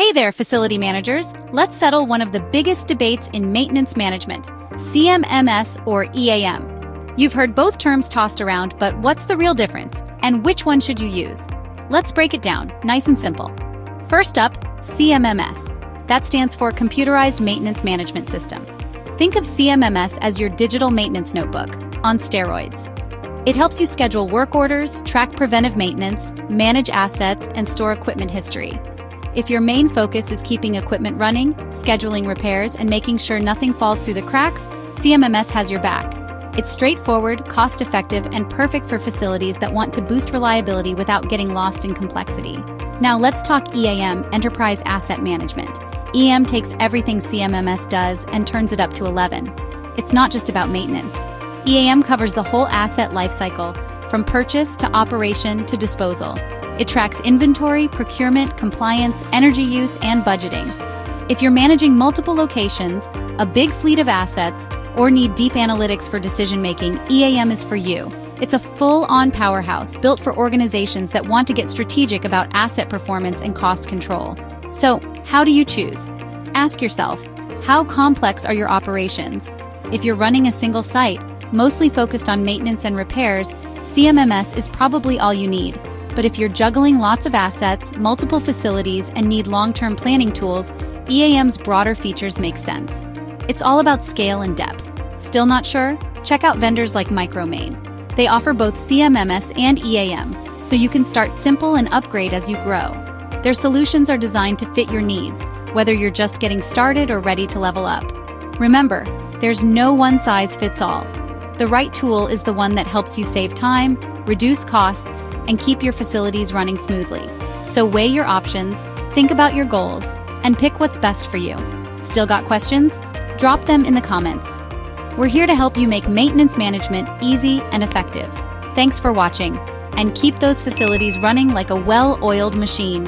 Hey there, facility managers. Let's settle one of the biggest debates in maintenance management, CMMS or EAM. You've heard both terms tossed around, but what's the real difference? And which one should you use? Let's break it down, nice and simple. First up, CMMS. That stands for Computerized Maintenance Management System. Think of CMMS as your digital maintenance notebook, on steroids. It helps you schedule work orders, track preventive maintenance, manage assets, and store equipment history. If your main focus is keeping equipment running, scheduling repairs, and making sure nothing falls through the cracks, CMMS has your back. It's straightforward, cost-effective, and perfect for facilities that want to boost reliability without getting lost in complexity. Now let's talk EAM, Enterprise Asset Management. EAM takes everything CMMS does and turns it up to 11. It's not just about maintenance. EAM covers the whole asset lifecycle, from purchase to operation to disposal. It tracks inventory, procurement, compliance, energy use, and budgeting. If you're managing multiple locations, a big fleet of assets, or need deep analytics for decision-making, EAM is for you. It's a full-on powerhouse built for organizations that want to get strategic about asset performance and cost control. So, how do you choose? Ask yourself, how complex are your operations? If you're running a single site, mostly focused on maintenance and repairs, CMMS is probably all you need. But if you're juggling lots of assets, multiple facilities, and need long-term planning tools, EAM's broader features make sense. It's all about scale and depth. Still not sure? Check out vendors like Micromain. They offer both CMMS and EAM, so you can start simple and upgrade as you grow. Their solutions are designed to fit your needs, whether you're just getting started or ready to level up. Remember, there's no one-size-fits-all. The right tool is the one that helps you save time, reduce costs, and keep your facilities running smoothly. So weigh your options, think about your goals, and pick what's best for you. Still got questions? Drop them in the comments. We're here to help you make maintenance management easy and effective. Thanks for watching, and keep those facilities running like a well-oiled machine.